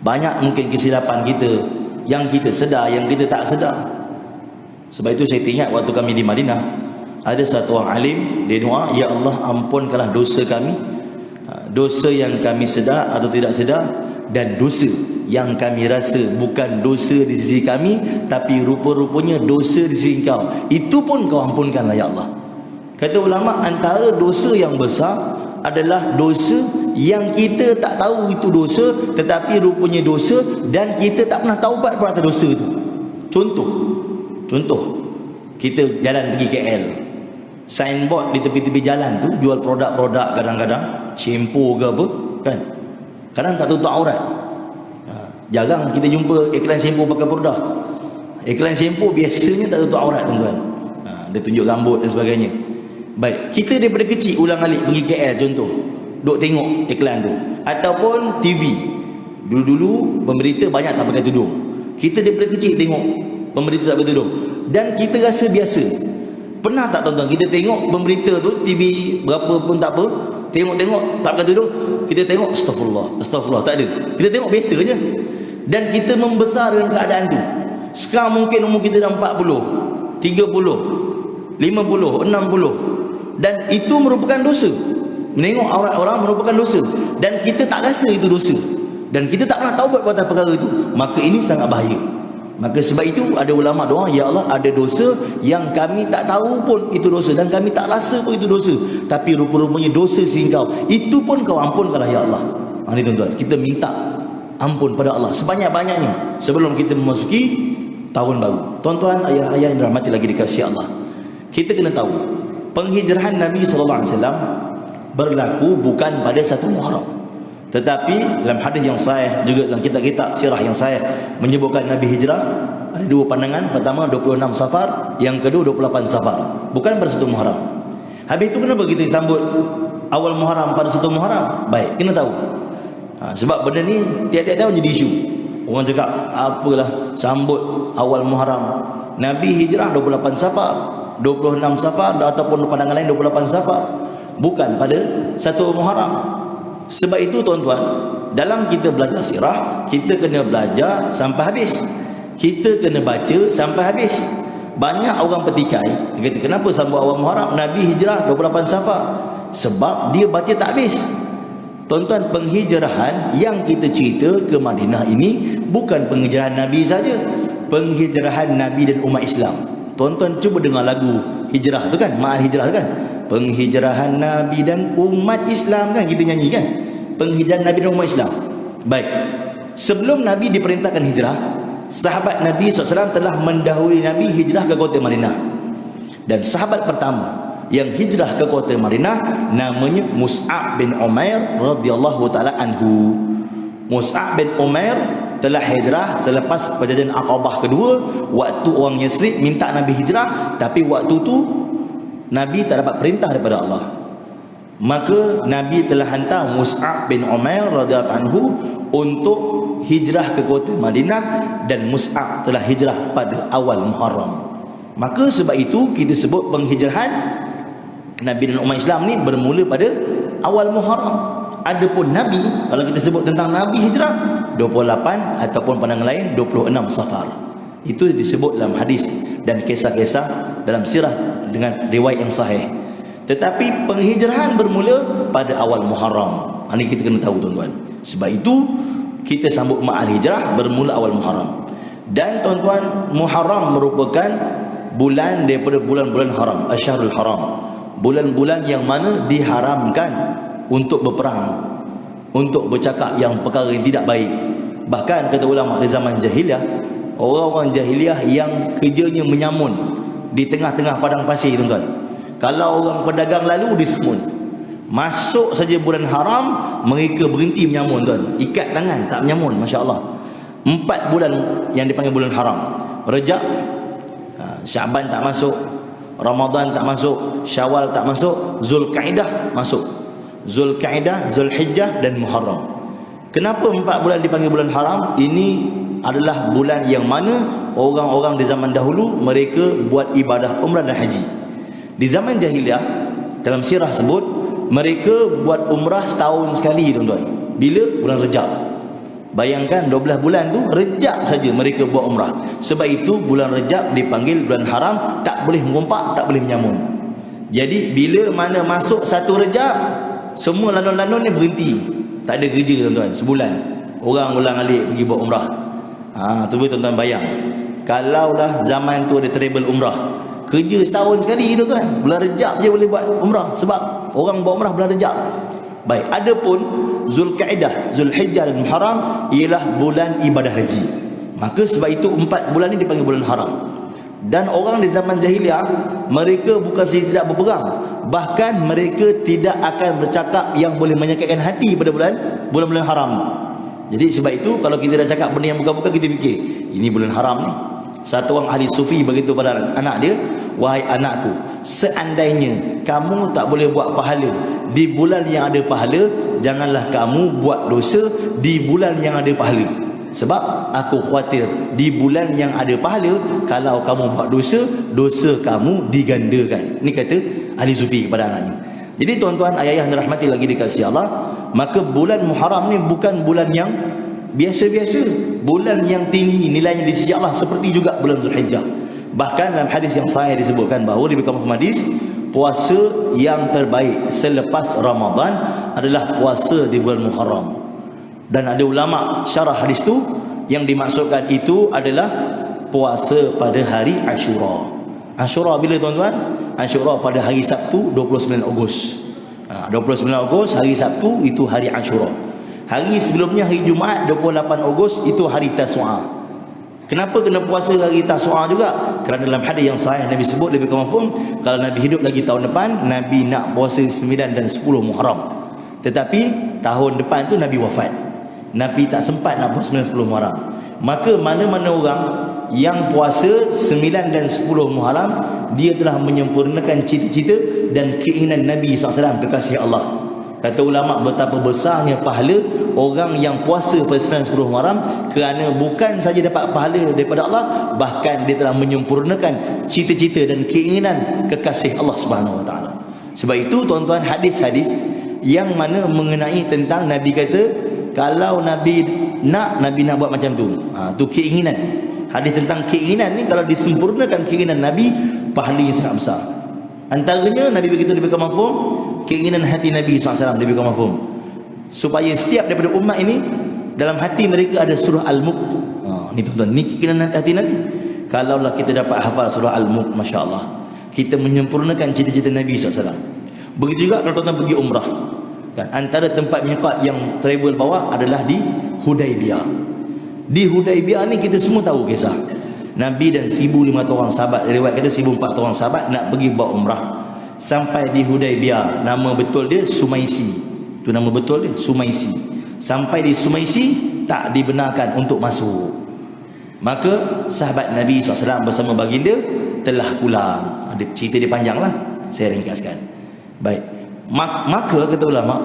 Banyak mungkin kesilapan kita, yang kita sedar, yang kita tak sedar. Sebab itu saya ingat waktu kami di Madinah, ada satu orang alim, dia doa, ya Allah ampunkanlah dosa kami, dosa yang kami sedar atau tidak sedar, dan dosa yang kami rasa bukan dosa di sisi kami, tapi rupa-rupanya dosa di sisi Kau, itu pun Kau ampunkanlah ya Allah. Kata ulama, antara dosa yang besar adalah dosa yang kita tak tahu itu dosa, tetapi rupanya dosa, dan kita tak pernah taubat pada dosa itu. Contoh, kita jalan pergi KL, signboard di tepi-tepi jalan tu jual produk-produk, kadang-kadang shampoo ke apa, kan? Kadang tak tutup aurat. Jarang kita jumpa iklan shampoo pakai produk. Iklan shampoo biasanya tak tutup aurat, tuan-tuan. Dia tunjuk rambut dan sebagainya. Baik, kita daripada kecil ulang-alik pergi KL contoh, duk tengok iklan tu, ataupun TV. Dulu-dulu pemberita banyak tak pakai tudung. Kita daripada kecil tengok pemberita tak pakai tudung, dan kita rasa biasa. Pernah tak tuan-tuan kita tengok pemberita tu, TV berapa pun tak apa, tengok-tengok tak pakai tudung, kita tengok astagfirullah, tak ada. Kita tengok biasa je, dan kita membesar dengan keadaan tu. Sekarang mungkin umur kita dah 40, 30, 50, 60, dan itu merupakan dosa. Menengok aurat orang merupakan dosa, dan kita tak rasa itu dosa, dan kita tak pernah taubat pada perkara itu. Maka ini sangat bahaya. Maka sebab itu ada ulama doa, ya Allah ada dosa yang kami tak tahu pun itu dosa, dan kami tak rasa pun itu dosa, tapi rupa-rupanya dosa sehingga Kau, itu pun Kau ampunkanlah ya Allah. Ini tuan-tuan, kita minta ampun pada Allah sebanyak-banyaknya sebelum kita memasuki tahun baru. Tuan-tuan, ayah-ayah yang dirahmati lagi dikasihi Allah, kita kena tahu penghijrahan Nabi SAW berlaku bukan pada 1 Muharram, tetapi dalam hadis yang sahih, juga dalam kitab-kitab sirah yang sahih, menyebutkan Nabi hijrah ada 2 pandangan. Pertama 26 Safar, yang kedua 28 Safar, bukan pada 1 Muharram. Habis itu kenapa kita sambut awal Muharram pada 1 Muharram? Baik, kena tahu. Sebab benda ni tiap-tiap tahun jadi isu. Orang cakap apalah sambut awal Muharram, Nabi hijrah 28 Safar, 26 Safar, ataupun pandangan lain 28 Safar, bukan pada 1 Muharram. Sebab itu tuan-tuan, dalam kita belajar sirah, kita kena belajar sampai habis, kita kena baca sampai habis. Banyak orang petikai, dia kata kenapa sambut awal Muharram, Nabi hijrah 28 Safar? Sebab dia baca tak habis. Tuan-tuan, penghijrahan yang kita cerita ke Madinah ini bukan penghijrahan Nabi saja, penghijrahan Nabi dan umat Islam. Tuan-tuan cuba dengar lagu hijrah tu kan, Ma'al Hijrah tu kan, penghijrahan Nabi dan umat Islam kan, kita nyanyi kan, penghijrahan Nabi dan umat Islam. Baik, sebelum Nabi diperintahkan hijrah, sahabat Nabi SAW telah mendahului Nabi hijrah ke kota Madinah. Dan sahabat pertama yang hijrah ke kota Madinah namanya Mus'ab bin Umair radhiyallahu taala anhu. Mus'ab bin Umair telah hijrah selepas perjanjian Aqabah kedua, waktu orang Yasrib minta Nabi hijrah, tapi waktu tu Nabi tak dapat perintah daripada Allah. Maka Nabi telah hantar Mus'ab bin Umair radhiyallahu anhu untuk hijrah ke kota Madinah, dan Mus'ab telah hijrah pada awal Muharram. Maka sebab itu kita sebut penghijrahan Nabi dan umat Islam ni bermula pada awal Muharram. Adapun Nabi, kalau kita sebut tentang Nabi hijrah 28, ataupun pandangan lain 26 Safar. Itu disebut dalam hadis dan kisah-kisah dalam sirah dengan riwayat yang sahih. Tetapi penghijrahan bermula pada awal Muharram. Ini kita kena tahu tuan-tuan. Sebab itu kita sambut Ma'al Hijrah bermula awal Muharram. Dan tuan-tuan, Muharram merupakan bulan daripada bulan-bulan haram, Asyharul Haram, bulan-bulan yang mana diharamkan untuk berperang, untuk bercakap yang perkara yang tidak baik. Bahkan kata ulama di zaman jahiliah, orang-orang jahiliah yang kerjanya menyamun di tengah-tengah padang pasir tuan-tuan, kalau orang pedagang lalu disamun, masuk saja bulan haram mereka berhenti menyamun tuan, ikat tangan tak menyamun. Masya Allah, 4 bulan yang dipanggil bulan haram. Rejab, Syaban tak masuk, Ramadan tak masuk, Syawal tak masuk, Zulkaidah masuk. Zulkaidah, Zulhijjah dan Muharram. Kenapa 4 bulan dipanggil bulan haram? Ini adalah bulan yang mana orang-orang di zaman dahulu mereka buat ibadah umrah dan haji. Di zaman jahiliah, dalam sirah sebut mereka buat umrah setahun sekali tuan-tuan. Bila? Bulan Rejab. Bayangkan 12 bulan tu Rejab saja mereka buat umrah. Sebab itu bulan Rejab dipanggil bulan haram, tak boleh merompak, tak boleh menyamun. Jadi bila mana masuk 1 Rejab, semua lanun-lanun ni berhenti. Tak ada kerja tuan-tuan, sebulan. Orang ulang-alik pergi buat umrah. Tu boleh tuan-tuan bayang. Kalaulah zaman tu ada travel umrah, kerja setahun sekali tuan-tuan. Bulan Rejab je boleh buat umrah, sebab orang buat umrah bulan Rejab. Baik, adapun Zulkaidah, Zulhijjah dan Muharram ialah bulan ibadah haji. Maka sebab itu 4 bulan ini dipanggil bulan haram. Dan orang di zaman jahiliah, mereka bukan saja tidak berperang, bahkan mereka tidak akan bercakap yang boleh menyakitkan hati pada bulan-bulan haram. Jadi sebab itu kalau kita dah cakap benda yang bukan-bukan, kita fikir ini bulan haram ni. Satu orang ahli sufi beritahu pada anak dia, wahai anakku, seandainya kamu tak boleh buat pahala di bulan yang ada pahala, janganlah kamu buat dosa di bulan yang ada pahala. Sebab aku khawatir di bulan yang ada pahala, kalau kamu buat dosa, dosa kamu digandakan. Ini kata ahli sufi kepada anaknya. Jadi tuan-tuan, ayah-ayah yang dirahmati lagi dikasihi Allah, maka bulan Muharram ni bukan bulan yang biasa-biasa, bulan yang tinggi nilainya di sisi Allah, seperti juga bulan Zulhijjah. Bahkan dalam hadis yang sahih disebutkan bahawa di belakang hadis, puasa yang terbaik selepas Ramadan adalah puasa di bulan Muharram. Dan ada ulama syarah hadis tu yang dimaksudkan itu adalah puasa pada hari Ashura. Ashura bila tuan-tuan? Ashura pada hari Sabtu 29 Ogos. 29 Ogos hari Sabtu itu hari Ashura. Hari sebelumnya hari Jumaat 28 Ogos itu hari Tasu'a. Kenapa kena puasa hari Tasu'a juga? Kerana dalam hadis yang sahih Nabi sebut lebih confirm, kalau Nabi hidup lagi tahun depan, Nabi nak puasa 9 dan 10 Muharram. Tetapi tahun depan tu Nabi wafat. Nabi tak sempat nak puasa 9 10 Muharram. Maka mana-mana orang yang puasa 9 dan 10 Muharram, dia telah menyempurnakan cita-cita dan keinginan Nabi SAW, kekasih Allah. Kata ulama, betapa besarnya pahala orang yang puasa pada 9 10 Muharram, kerana bukan saja dapat pahala daripada Allah, bahkan dia telah menyempurnakan cita-cita dan keinginan kekasih Allah Subhanahu Wa Taala. Sebab itu tuan-tuan, hadis-hadis yang mana mengenai tentang Nabi kata kalau Nabi nak buat macam tu. Tu keinginan. Hadis tentang keinginan ni, kalau disempurnakan keinginan Nabi, pahalanya sangat besar. Antaranya Nabi begitu lebih mafhum, keinginan hati Nabi SAW lebih mafhum, supaya setiap daripada umat ini dalam hati mereka ada surah Al-Mulk. Ni tuan-tuan, ni keinginan hati Nabi. Kalaulah kita dapat hafal surah Al-Mulk, masya-Allah, kita menyempurnakan cita-cita Nabi SAW. Begitu juga kalau tuan-tuan pergi umrah, kan, antara tempat miqat yang travel bawa adalah di Hudaibiyah. Di Hudaibiyah ni kita semua tahu kisah Nabi dan 1,500 orang sahabat, riwayat kata 1,400 orang sahabat nak pergi buat umrah. Sampai di Hudaibiyah, nama betul dia Sumaisi. Itu nama betul dia, Sumaisi. Sampai di Sumaisi tak dibenarkan untuk masuk. Maka sahabat Nabi SAW bersama baginda telah pulang. Ada cerita dia panjang lah, saya ringkaskan. Baik, maka kata ulama,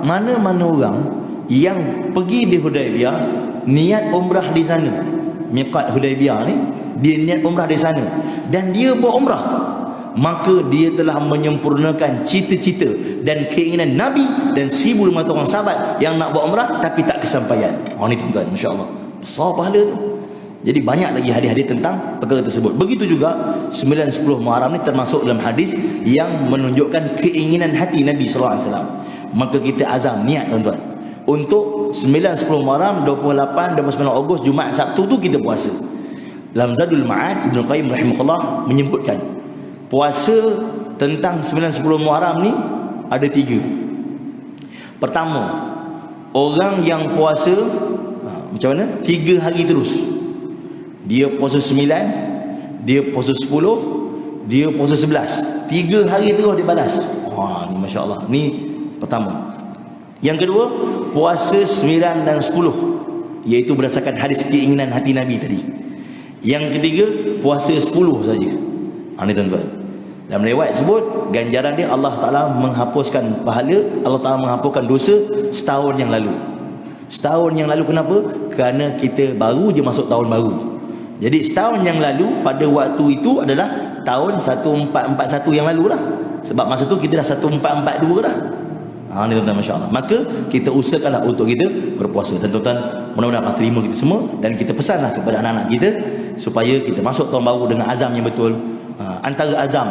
mana-mana orang yang pergi di Hudaibiyah, niat umrah di sana, miqat Hudaibiyah ni, dia niat umrah di sana dan dia buat umrah, maka dia telah menyempurnakan cita-cita dan keinginan Nabi dan 1,500 orang sahabat yang nak buat umrah tapi tak kesampaian. Ni tuan-tuan, masya-Allah, besar pahala tu. Jadi banyak lagi hadis-hadis tentang perkara tersebut. Begitu juga 9 10 Muharram ni termasuk dalam hadis yang menunjukkan keinginan hati Nabi sallallahu alaihi wasallam. Maka kita azam niat tuan-tuan untuk 9 10 Muharram, 28 29 Ogos, Jumaat Sabtu tu kita puasa. Dalam Zadul Ma'ad, Ibnu Qayyim rahimahullah menyebutkan puasa tentang 9 10 Muharram ni ada 3. Pertama, orang yang puasa macam mana? 3 hari terus. Dia puasa 9, dia puasa 10, dia puasa 11. 3 hari terus dia balas. Ni masya-Allah. Ni pertama. Yang kedua, puasa 9 dan 10, iaitu berdasarkan hadis keinginan hati Nabi tadi. Yang ketiga, puasa 10 saja. Ni tuan-tuan, dalam riwayat sebut ganjaran dia Allah Ta'ala menghapuskan pahala, Allah Ta'ala menghapuskan dosa setahun yang lalu. Setahun yang lalu kenapa? Kerana kita baru je masuk tahun baru. Jadi setahun yang lalu pada waktu itu adalah tahun 1441 yang lalu lah. Sebab masa tu kita dah 1442 dah. Ni tuan-tuan, masya-Allah. Maka kita usahakanlah untuk kita berpuasa, dan tuan-tuan mudah-mudahan Allah terima kita semua, dan kita pesanlah kepada anak-anak kita supaya kita masuk tahun baru dengan azam yang betul. Antara azam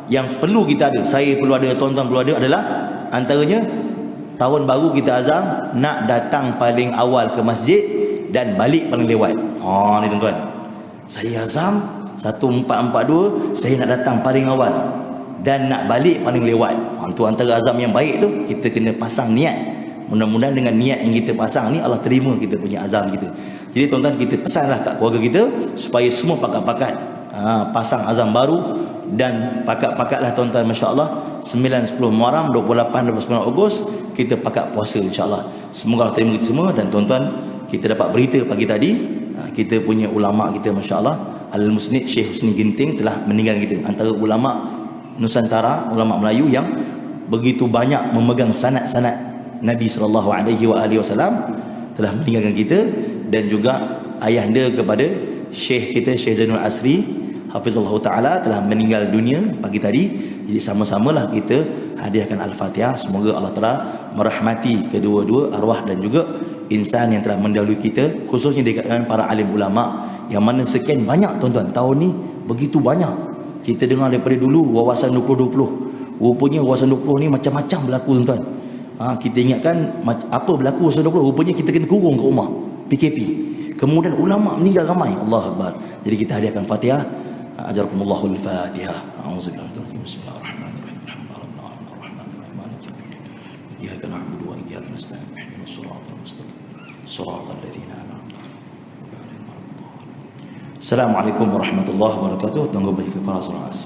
yang perlu kita ada, saya perlu ada, tuan-tuan perlu ada, adalah antaranya tahun baru kita azam nak datang paling awal ke masjid dan balik paling lewat. Ni tuan-tuan, saya azam 1442 saya nak datang paling awal dan nak balik paling lewat. Itu antara azam yang baik tu. Kita kena pasang niat. Mudah-mudahan dengan niat yang kita pasang ni Allah terima kita punya azam kita. Jadi tuan-tuan, kita pesanlah kat keluarga kita supaya semua pakat-pakat pasang azam baru, dan pakat-pakatlah tuan-tuan, masya-Allah, 9, 10 Muharram, 28, 29 Ogos kita pakat puasa, insya-Allah. Semoga Allah terima kita semua. Dan tuan-tuan, kita dapat berita pagi tadi, kita punya ulama kita, masya-Allah, Al-Musnid Syekh Husni Ginting telah meninggal kita. Antara ulama Nusantara, ulama Melayu yang begitu banyak memegang sanad-sanad Nabi SAW, telah meninggalkan kita. Dan juga ayahanda kepada Syekh kita, Syekh Zainul Asri Hafizullah Ta'ala, telah meninggal dunia pagi tadi. Jadi sama-samalah kita hadiahkan Al-Fatihah. Semoga Allah Ta'ala merahmati kedua-dua arwah dan juga insan yang telah mendahului kita, khususnya di kalangan para alim ulama, yang mana sekian banyak tuan-tuan, tahun ni begitu banyak. Kita dengar daripada dulu wawasan 2020. Rupanya wawasan 20 ni macam-macam berlaku, tuan-tuan. Kita ingatkan apa berlaku wawasan 20, rupanya kita kena kurung kat rumah, PKP. Kemudian ulama meninggal ramai. Allah Akbar. Jadi kita hadiahkan Fatihah. Ajarakumullahu al-Fatihah. A'udzubillahi Bismillahirrahmanirrahim. Iyyaka na'budu wa iyyaka nasta'in. Ihdinas siratal mustaqim. Siratal ladzina an'amta 'alaihim. Assalamualaikum warahmatullahi wabarakatuh. Tunggu bagi surah As.